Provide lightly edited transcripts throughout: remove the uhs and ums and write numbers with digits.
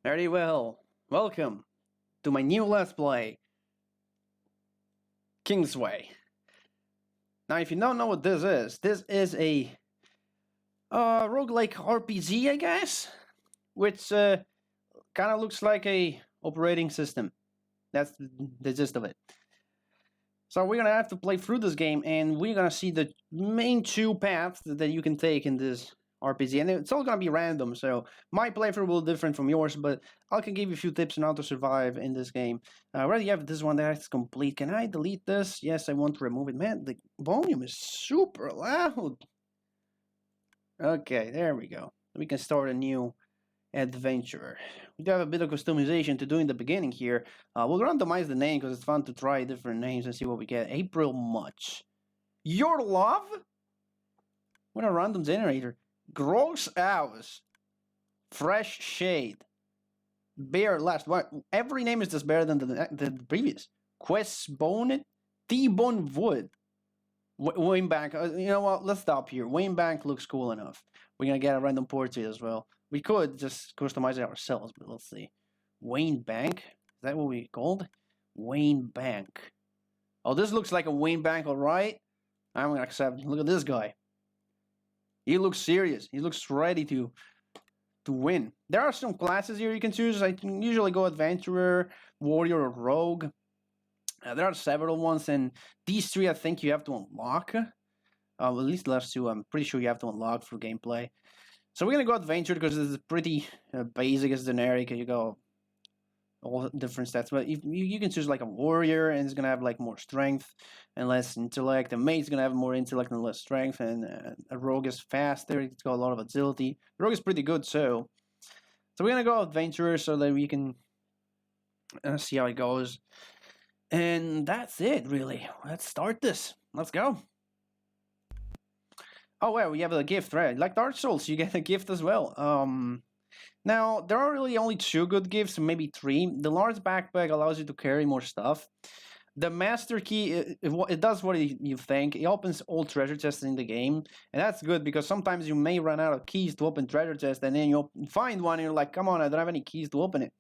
Very well. Welcome to my new Let's Play, Kingsway. Now, if you don't know what this is a roguelike RPG, I guess, which kind of looks like a operating system. That's the gist of it. So we're gonna have to play through this game, and we're gonna see the main two paths that you can take in this RPG, and it's all gonna be random. So my playthrough will be different from yours, but I can give you a few tips on how to survive in this game. I already have this one that's complete. Can I delete this? Yes, I want to remove it. Man, the volume is super loud. Okay, there we go. We can start a new adventure. We do have a bit of customization to do in the beginning here. We'll randomize the name because it's fun to try different names and see what we get. April Much. Your love? What a random generator. Gross Hours. Fresh Shade. Bear Last. What? Every name is just better than the previous. Quest Bone. T-Bone Wood. Wayne Bank. You know what? Let's stop here. Wayne Bank looks cool enough. We're gonna get a random portrait as well. We could just customize it ourselves, but let's see. Wayne Bank? Is that what we called? Wayne Bank. Oh, this looks like a Wayne Bank, alright. I'm gonna accept. Look at this guy. He looks serious. He looks ready to win. There are some classes here you can choose. I can usually go Adventurer, Warrior, or Rogue. There are several ones, and these three I think you have to unlock. At least the last two I'm pretty sure you have to unlock for gameplay. So we're gonna go Adventure because this is pretty basic, it's generic. You go all different stats, but you can choose like a Warrior, and it's gonna have like more strength and less intellect. A Mate's gonna have more intellect and less strength, and a Rogue is faster. It's got a lot of agility. Rogue is pretty good, so we're gonna go Adventurer so that we can see how it goes. And that's it, really. Let's start this. Let's go. Oh, well, we have a gift, right? Like Dark Souls, you get a gift as well. Now, there are really only two good gifts, maybe three. The large backpack allows you to carry more stuff. The Master Key, it does what you think. It opens all treasure chests in the game. And that's good because sometimes you may run out of keys to open treasure chests, and then you find one and you're like, come on, I don't have any keys to open it.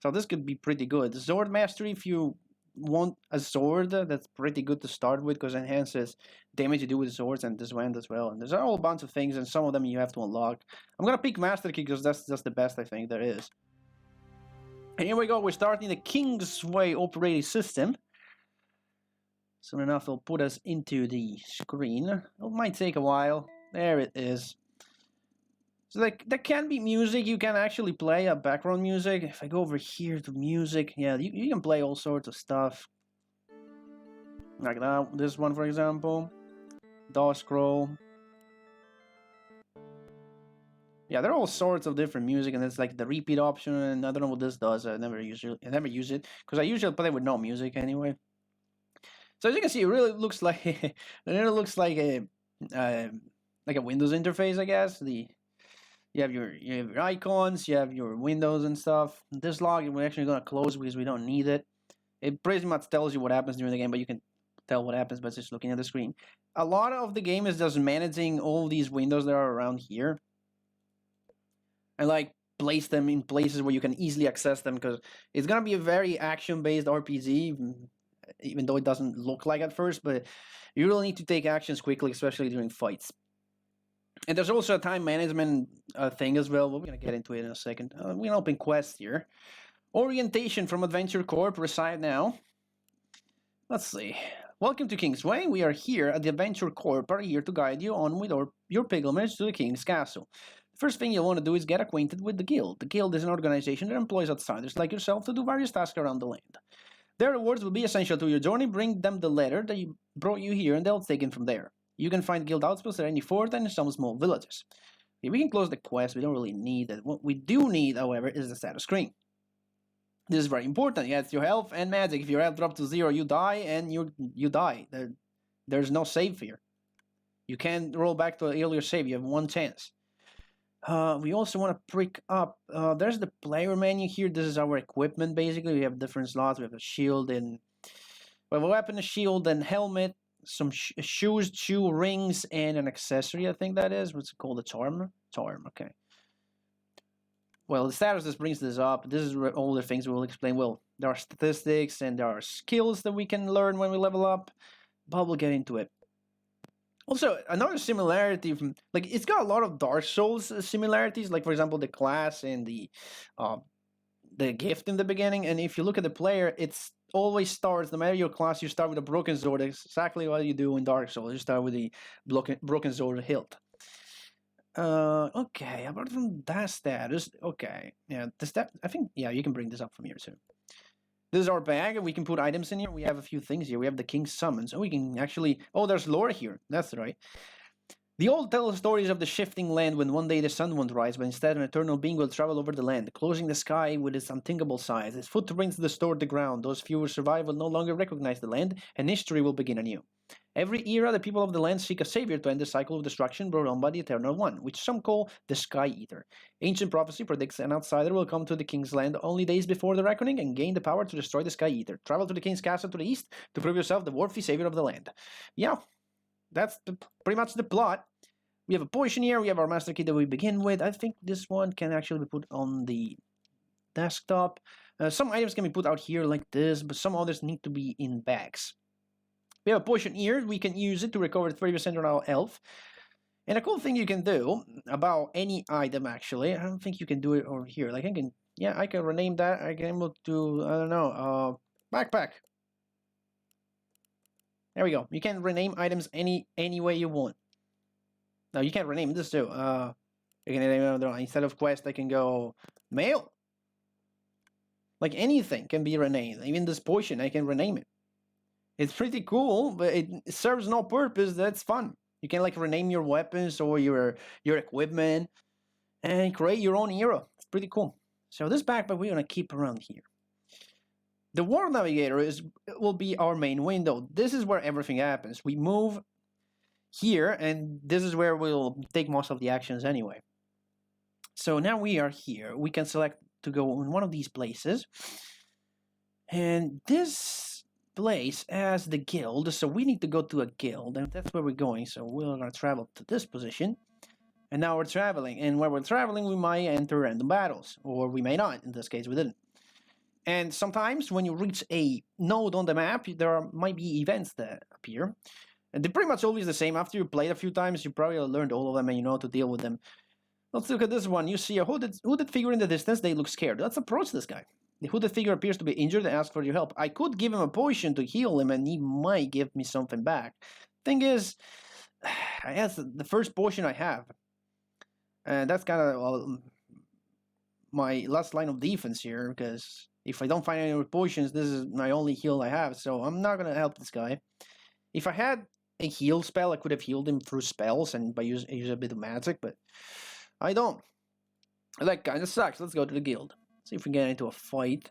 So this could be pretty good. Sword Mastery, if you want a sword, that's pretty good to start with because it enhances damage you do with swords and this wand as well. And there's a whole bunch of things, and some of them you have to unlock. I'm gonna pick Master Key because that's just the best I think there is. And here we go, we're starting the Kingsway operating system. Soon enough it'll put us into the screen. It might take a while. There it is. So there can be music, you can actually play a background music. If I go over here to music, yeah, you can play all sorts of stuff. Like that, this one for example. DAW scroll. Yeah, there are all sorts of different music, and it's like the repeat option, and I don't know what this does. I never use it because I usually play with no music anyway. So as you can see, it really looks like it really looks like a Windows interface, I guess. You have your icons, you have your windows and stuff. This log we're actually going to close because we don't need it. It pretty much tells you what happens during the game, but you can tell what happens by just looking at the screen. A lot of the game is just managing all these windows that are around here. And like place them in places where you can easily access them because it's going to be a very action-based RPG, even though it doesn't look like at first, but you really need to take actions quickly, especially during fights. And there's also a time management thing as well. We're going to get into it in a second. We're going to open quest here. Orientation from Adventure Corp. Reside now. Let's see. Welcome to Kingsway. We are here at the Adventure Corp. Are here to guide you on with your pilgrimage to the King's Castle. The first thing you'll want to do is get acquainted with the Guild. The Guild is an organization that employs outsiders like yourself to do various tasks around the land. Their rewards will be essential to your journey. Bring them the letter that brought you here and they'll take it from there. You can find guild outposts at any fort and in some small villages. Okay, we can close the quest, we don't really need it. What we do need, however, is the status screen. This is very important. Yeah, it's your health and magic. If your health drops to 0, you die, and you die. There's no save here. You can't roll back to an earlier save, you have one chance. We also want to pick up, there's the player menu here. This is our equipment, basically. We have different slots. We have a shield and... We have a weapon, a shield, and helmet. Some shoes, shoe rings, and an accessory, I think that is. What's it called? A charm? Charm, okay. well, the status just brings this up. This is all the things we'll explain. Well, there are statistics and there are skills that we can learn when we level up, but we'll get into it. Also, another similarity from, like, it's got a lot of Dark Souls similarities, like for example the class and the gift in the beginning. And if you look at the player, it's always starts, no matter your class, you start with a broken sword. That's exactly what you do in Dark Souls. You start with the broken sword hilt. Okay, apart from that status, okay, yeah, the step, I think, yeah, you can bring this up from here too. This is our bag, and we can put items in here. We have a few things here. We have the King's Summons, so we can actually, oh, there's lore here. That's right. The old tell stories of the shifting land when one day the sun won't rise, but instead an eternal being will travel over the land, closing the sky with its unthinkable size. Its footprints distort the ground. Those few who survive will no longer recognize the land, and history will begin anew. Every era, the people of the land seek a savior to end the cycle of destruction brought on by the Eternal One, which some call the Sky Eater. Ancient prophecy predicts an outsider will come to the King's land only days before the reckoning and gain the power to destroy the Sky Eater. Travel to the King's castle to the east to prove yourself the worthy savior of the land. Yeah, that's pretty much the plot. We have a potion here. We have our master key that we begin with. I think this one can actually be put on the desktop. Some items can be put out here like this, but some others need to be in bags. We have a potion here. We can use it to recover 30% on our health. And a cool thing you can do about any item, actually, I don't think you can do it over here. Like I can rename that. I can able to, I don't know, backpack. There we go. You can rename items any way you want. Now you can rename this too. You can rename, instead of quest, I can go mail. Like anything can be renamed. Even this potion, I can rename it. It's pretty cool, but it serves no purpose. That's fun. You can like rename your weapons or your equipment and create your own hero. It's pretty cool. So this backpack we're gonna keep around here. The World Navigator will be our main window. This is where everything happens. We move here, and this is where we'll take most of the actions anyway. So now we are here. We can select to go in one of these places, and this place as the guild, so we need to go to a guild, and that's where we're going. So we're going to travel to this position, and now we're traveling, and where we're traveling we might enter random battles, or we may not. In this case we didn't. And sometimes when you reach a node on the map, there might be events that appear, and they're pretty much always the same. After you played a few times, you probably learned all of them and you know how to deal with them. Let's look at this one. You see a hooded figure in the distance. They look scared. Let's approach this guy. The hooded figure appears to be injured and asks for your help. I could give him a potion to heal him, and he might give me something back. Thing is, that's the first potion I have. And that's kind of my last line of defense here, because if I don't find any more potions, this is my only heal I have, so I'm not going to help this guy. If I had a heal spell, I could have healed him through spells and by use a bit of magic, but I don't. That kind of sucks. Let's go to the guild. See if we get into a fight.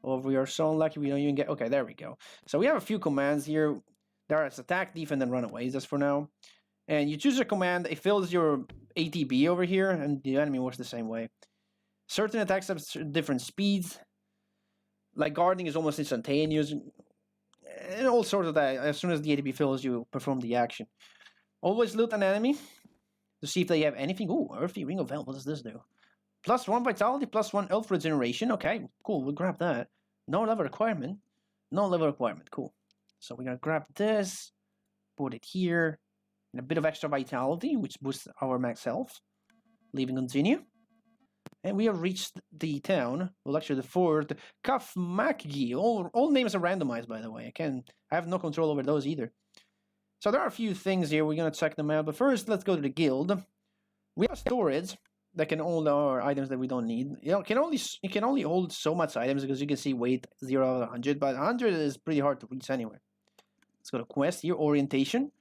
Oh, we are so unlucky we don't even get... Okay, there we go. So we have a few commands here. There is attack, defense, and runaways. That's for now. And you choose a command. It fills your ATB over here, and the enemy works the same way. Certain attacks have different speeds. Like guarding is almost instantaneous. And all sorts of that. As soon as the ATB fills, you perform the action. Always loot an enemy to see if they have anything. Ooh, Earthy Ring of Health. What does this do? +1 vitality, +1 health regeneration. Okay, cool. We'll grab that. No level requirement. No level requirement. Cool. So we're going to grab this. Put it here. And a bit of extra vitality, which boosts our max health. Leave and continue. And we have reached the town. Well, actually, the fort. Kafmakgi. All names are randomized, by the way. I have no control over those either. So there are a few things here. We're going to check them out. But first, let's go to the guild. We have storage that can hold our items that we don't need. You know, it can only hold so much items, because you can see weight 0 out of 100, but 100 is pretty hard to reach anyway. Let's go to quest here, orientation.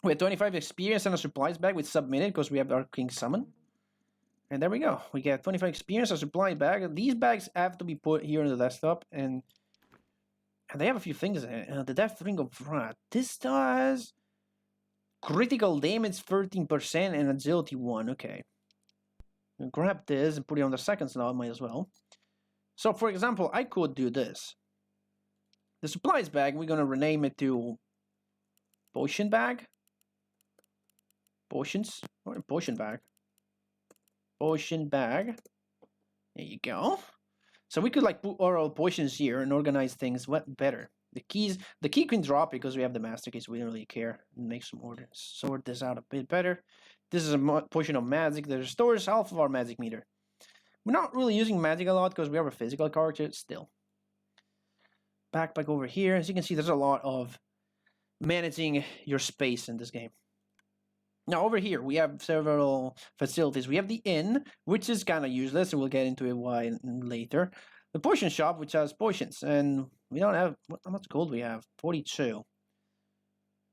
We have 25 experience and a supplies bag with submitted, because we have our King Summon. And there we go. We get 25 experience, a supply bag. These bags have to be put here on the desktop, and they have a few things in it. The Death Ring of Rat. This does critical damage 13% and agility 1. Okay. I'll grab this and put it on the second slot, might as well. So, for example, I could do this. The supplies bag, we're going to rename it to Potion Bag. Potions? Or Potion Bag. Potion bag. There you go. So we could like put our potions here and organize things better. The key can drop because we have the master keys. We don't really care. Make some order. Sort this out a bit better. This is a potion of magic that restores half of our magic meter. We're not really using magic a lot because we have a physical character still. Backpack over here. As you can see, there's a lot of managing your space in this game. Now over here, we have several facilities. We have the inn, which is kind of useless, and we'll get into it why later. The potion shop, which has potions, and we don't have, how much gold we have? 42.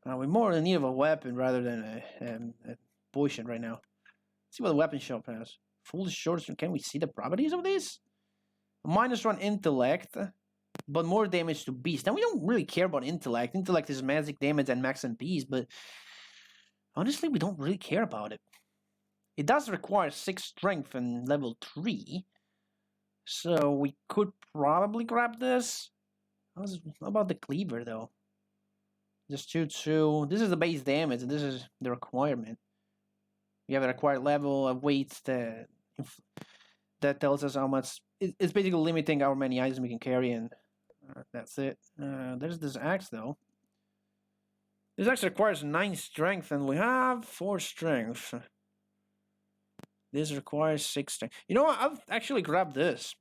We're more in need of a weapon rather than a potion right now. Let's see what the weapon shop has. Full short, can we see the properties of this? -1 intellect, but more damage to beast. And we don't really care about intellect. Intellect is magic damage and max MPs, but honestly, we don't really care about it. It does require 6 strength and level 3. So we could probably grab this. How about the cleaver, though? Just 2-2. This is the base damage, and this is the requirement. We have a required level of weight that tells us how much. It's basically limiting how many items we can carry, and that's it. There's this axe, though. This axe requires 9 strength, and we have 4 strength. This requires 6 strength. You know what? I'll actually grab this.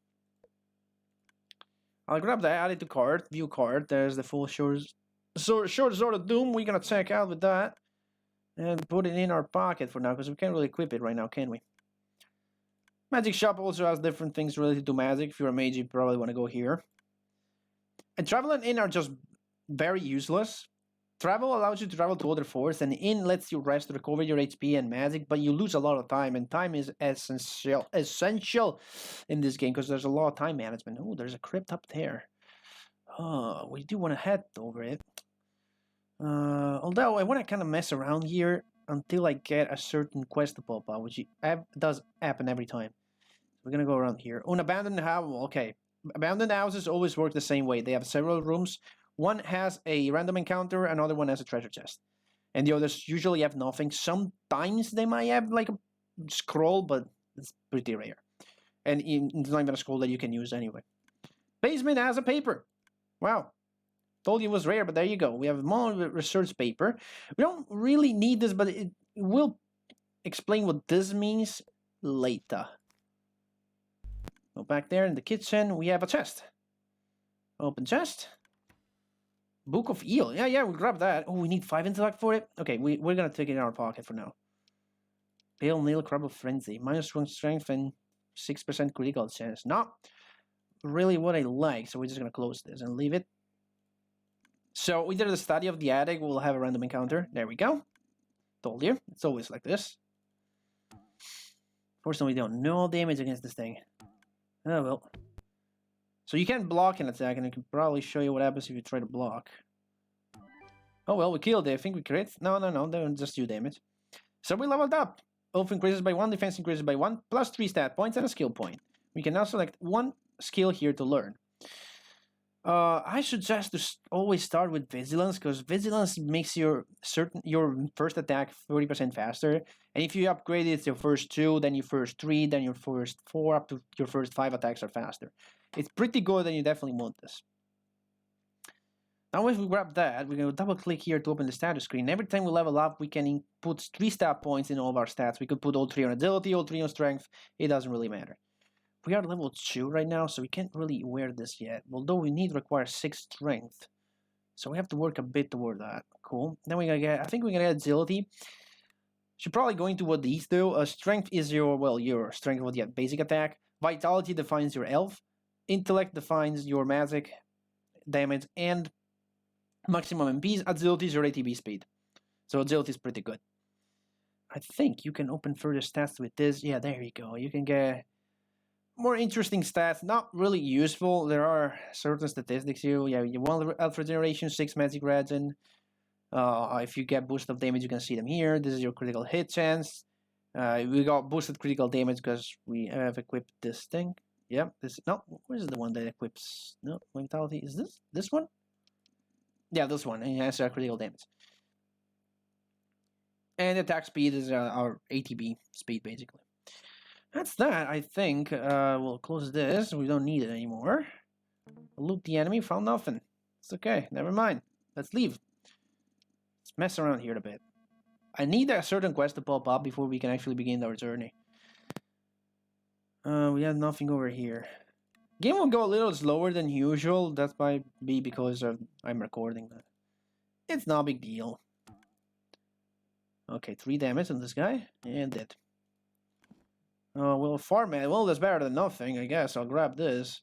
I'll grab that, add it to cart, view cart. There's the full short sword of doom. We're gonna check out with that. And put it in our pocket for now, because we can't really equip it right now, can we? Magic shop also has different things related to magic. If you're a mage, you probably want to go here. And travel and inn are just very useless. Travel allows you to travel to other forts, and inn lets you rest, recover your HP and magic, but you lose a lot of time, and time is essential in this game, because there's a lot of time management. Oh, there's a crypt up there. Oh, we do want to head over it. Although I want to kind of mess around here until I get a certain quest to pop out, which does happen every time. We're gonna go around here. An abandoned house. Okay, abandoned houses always work the same way. They have several rooms. One has a random encounter, another one has a treasure chest, and the others usually have nothing. Sometimes they might have like a scroll, but it's pretty rare, and it's not even a scroll that you can use anyway. Basement has a paper. Wow. Told you it was rare, but there you go. We have more research paper. We don't really need this, but it will explain what this means later. Go back there in the kitchen. We have a chest. Open chest. Book of Eel. Yeah, we grab that. Oh, we need 5 intellect for it? Okay, we're going to take it in our pocket for now. Pale Nail Crab of Frenzy. -1 strength and 6% critical chance. Not really what I like, so we're just going to close this and leave it. So either the study of the attic will have a random encounter. There we go. Told you. It's always like this. Fortunately, we don't know damage against this thing. Oh, well. So you can block an attack, and I can probably show you what happens if you try to block. Oh, well, we killed it. I think we crit. No, they don't just do damage. So we leveled up. Health increases by 1, defense increases by 1, plus 3 stat points and a skill point. We can now select 1 skill here to learn. I suggest to always start with Vigilance, because Vigilance makes your first attack 30% faster. And if you upgrade it to your first 2, then your first 3, then your first 4, up to your first 5 attacks are faster. It's pretty good, and you definitely want this. Now if we grab that, we're going to double click here to open the status screen. Every time we level up, we can put 3 stat points in all of our stats. We could put all 3 on agility, all 3 on strength. It doesn't really matter. We are level 2 right now, so we can't really wear this yet. Although we require 6 strength. So we have to work a bit toward that. Cool. Then we're gonna get, I think we're gonna get agility. Should probably go into what these do. Strength is your strength of the basic attack. Vitality defines your health. Intellect defines your magic damage and maximum MPs. Agility is your ATB speed. So agility is pretty good. I think you can open further stats with this. Yeah, there you go. You can get more interesting stats, not really useful. There are certain statistics here. Yeah, you 1 health regeneration, 6 magic regen. If you get boost of damage, you can see them here. This is your critical hit chance. We got boosted critical damage because we have equipped this thing. Yeah, where's the one that equips? No, vitality. Is this one? Yeah, this one. And it has critical damage. And attack speed is our ATB speed, basically. That's that, I think. We'll close this. We don't need it anymore. Loot the enemy, found nothing. It's okay, never mind. Let's leave. Let's mess around here a bit. I need a certain quest to pop up before we can actually begin our journey. We have nothing over here. Game will go a little slower than usual. That might be because I'm recording that. It's not a big deal. Okay, 3 damage on this guy, and dead. Well, farm it. Well, that's better than nothing, I guess. I'll grab this.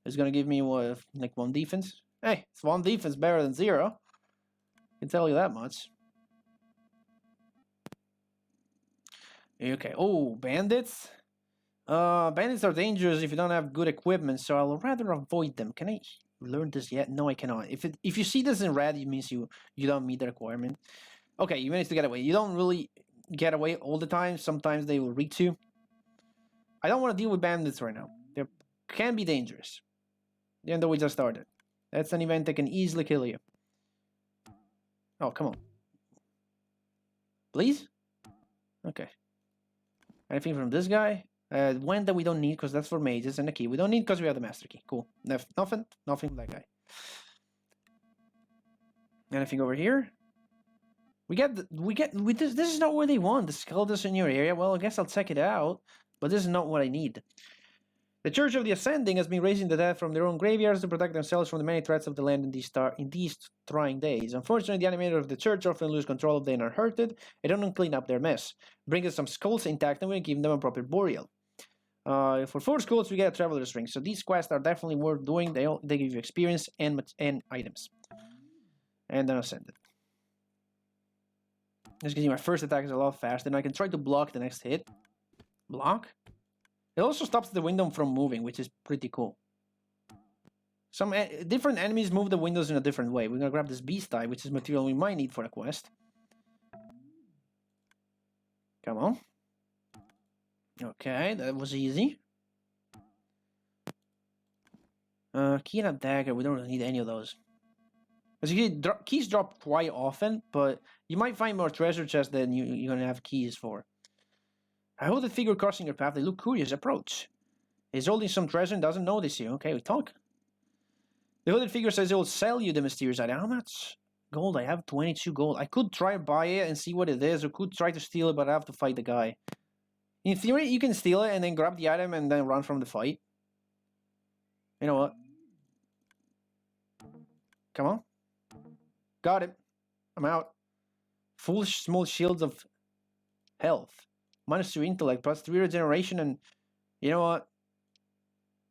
It's gonna give me, what, like 1 defense? Hey, it's 1 defense better than 0. I can tell you that much. Okay, oh, bandits? Bandits are dangerous if you don't have good equipment, so I'll rather avoid them. Can I learn this yet? No, I cannot. If you see this in red, it means you don't meet the requirement. Okay, you managed to get away. You don't really get away all the time. Sometimes they will reach you. I don't want to deal with bandits right now. They can be dangerous. Even though we just started. That's an event that can easily kill you. Oh, come on. Please? Okay. Anything from this guy? One that we don't need because that's for mages, and a key. We don't need because we have the master key. Cool. Nothing from that guy. Anything over here? This is not what they want. The skeletons in your area. Well, I guess I'll check it out, but this is not what I need. The Church of the Ascending has been raising the dead from their own graveyards to protect themselves from the many threats of the land in these trying days. Unfortunately, the animator of the church often lose control if they are hurted. They don't clean up their mess. Bring us some skulls intact and we'll give them a proper burial. For 4 skulls, we get a traveler's ring. So these quests are definitely worth doing. They give you experience and items. And then ascended. This gives me my first attack is a lot faster, and I can try to block the next hit. Block? It also stops the window from moving, which is pretty cool. Some different enemies move the windows in a different way. We're gonna grab this beast eye, which is material we might need for a quest. Come on. Okay, that was easy. Key and a dagger, we don't really need any of those. As you see, keys drop quite often, but you might find more treasure chests than you're gonna have keys for. I hold the figure crossing your path. They look curious. Approach. He's holding some treasure and doesn't notice you. Okay, we talk. The hooded figure says he will sell you the mysterious item. How much gold? I have 22 gold. I could try buy it and see what it is, or could try to steal it, but I have to fight the guy. In theory, you can steal it and then grab the item and then run from the fight. You know what? Come on. Got it. I'm out. Full small shields of health. -2 intellect, +3 regeneration, and you know what?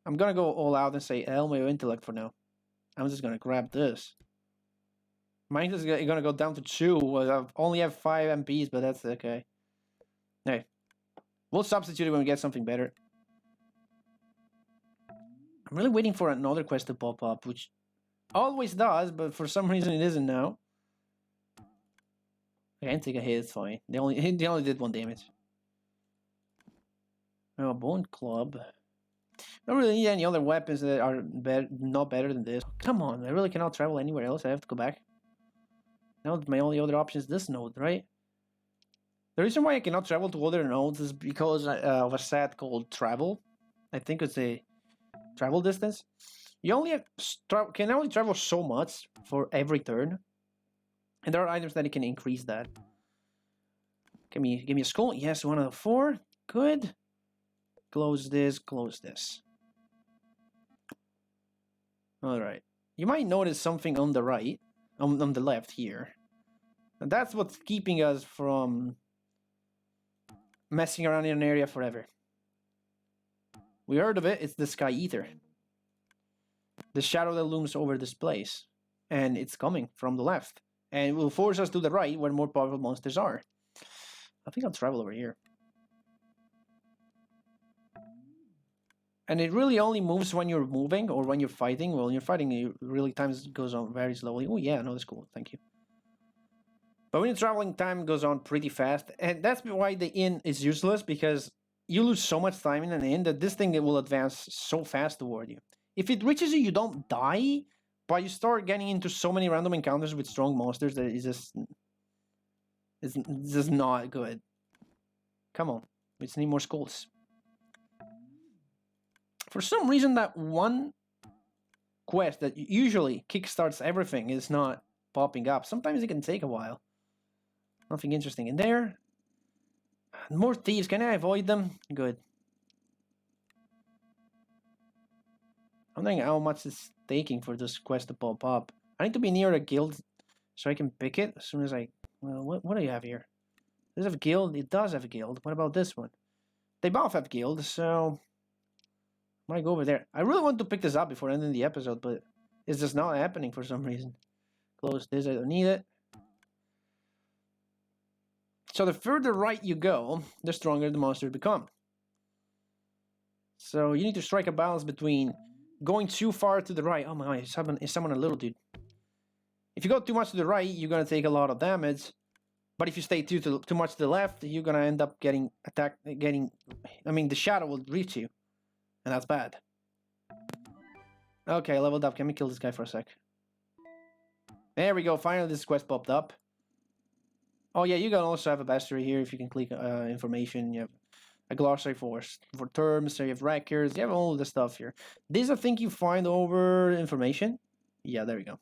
I'm gonna go all out and say my intellect for now. I'm just gonna grab this. Mine is gonna go down to 2. I only have 5 MPs, but that's okay. Hey, we'll substitute it when we get something better. I'm really waiting for another quest to pop up, which always does, but for some reason it isn't now. I can take a hit, it's fine. They only did 1 damage. Oh, bone club. Don't really need any other weapons that are not better than this. Come on, I really cannot travel anywhere else. I have to go back. Now my only other option is this node, right? The reason why I cannot travel to other nodes is because of a set called travel. I think it's a travel distance. You can only travel so much for every turn, and there are items that can increase that. Give me a skull. Yes, 1 out of 4. Good. Close this. Close this. All right. You might notice something on the right, on the left here. And that's what's keeping us from messing around in an area forever. We heard of it. It's the Sky Eater. The shadow that looms over this place. And it's coming from the left. And it will force us to the right where more powerful monsters are. I think I'll travel over here. And it really only moves when you're moving or when you're fighting. Well, when you're fighting, it really time goes on very slowly. Oh yeah, no, that's cool. Thank you. But when you're traveling, time goes on pretty fast. And that's why the inn is useless, because you lose so much time in an inn that this thing will advance so fast toward you. If it reaches you, you don't die, but you start getting into so many random encounters with strong monsters that it's just not good. Come on. We just need more skulls. For some reason, that one quest that usually kickstarts everything is not popping up. Sometimes it can take a while. Nothing interesting in there. More thieves. Can I avoid them? Good. I'm wondering how much it's taking for this quest to pop up. I need to be near a guild so I can pick it as soon as I... Well, what do you have here? Does it have a guild? It does have a guild. What about this one? They both have guilds, so... I might go over there. I really want to pick this up before ending the episode, but it's just not happening for some reason. Close this, I don't need it. So the further right you go, the stronger the monsters become. So you need to strike a balance between going too far to the right. Oh my, is someone a little dude? If you go too much to the right, you're gonna take a lot of damage. But if you stay too much to the left, you're gonna end up getting attacked. I mean, the shadow will reach you, and that's bad. Okay, leveled up. Can we kill this guy for a sec? There we go. Finally, this quest popped up. Oh yeah, you can also have a bestiary here if you can click information. You have a glossary for terms. So you have records. You have all of the stuff here. This I think you find over information. Yeah, there we go.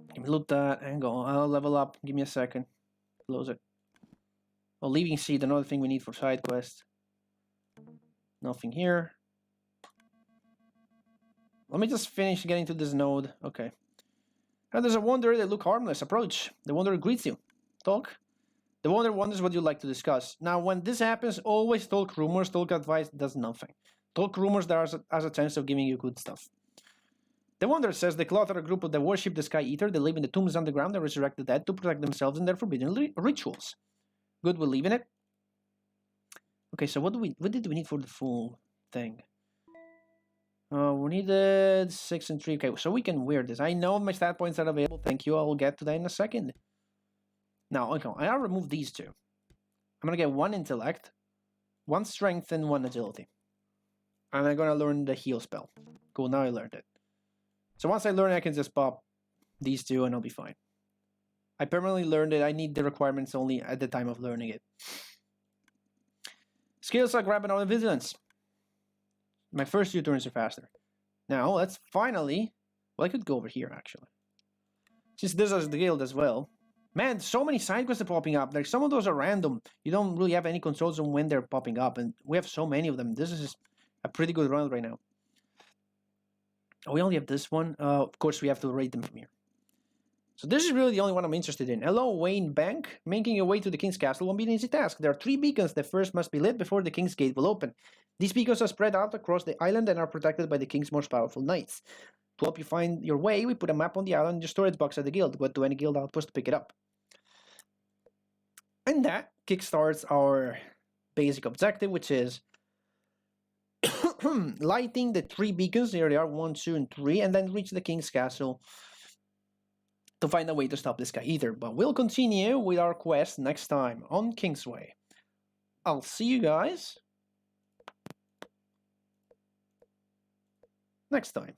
Let me loot that and go. I'll level up. Give me a second. Close it. Oh, leaving seed. Another thing we need for side quest. Nothing here. Let me just finish getting to this node. Okay. And there's a wanderer that look harmless. Approach. The wanderer greets you. Talk. The wanderer wonders what you'd like to discuss. Now, when this happens, always talk rumors. Talk advice does nothing. Talk rumors that has a chance of giving you good stuff. The wanderer says the Cloth are a group that worship the Sky Eater. They live in the tombs underground and resurrect the dead to protect themselves and their forbidden rituals. Good, we'll leave in it. Okay, so what did we need for the full thing? We needed 6 and 3. Okay, so we can wear this. I know my stat points are available. Thank you. I will get to that in a second. Now, okay, I'll remove these two. I'm gonna get 1 intellect, 1 strength, and 1 agility. And I'm gonna learn the heal spell. Cool, now I learned it. So once I learn it, I can just pop these two and I'll be fine. I permanently learned it. I need the requirements only at the time of learning it. Skills like grabbing on vigilance. My first 2 turns are faster. Now, let's finally... Well, I could go over here, actually. Since this is the guild as well. Man, so many side quests are popping up. Like, some of those are random. You don't really have any controls on when they're popping up. And we have so many of them. This is a pretty good run right now. Oh, we only have this one. Of course, we have to rate them from here. So this is really the only one I'm interested in. Hello, Wayne Bank. Making your way to the King's Castle won't be an easy task. There are 3 beacons that first must be lit before the King's Gate will open. These beacons are spread out across the island and are protected by the King's most powerful knights. To help you find your way, we put a map on the island in the storage box at the guild. Go to any guild outpost to pick it up. And that kickstarts our basic objective, which is lighting the 3 beacons. Here they are, 1, 2, and 3, and then reach the King's Castle to find a way to stop this guy either. But we'll continue with our quest next time on Kingsway. I'll see you guys next time.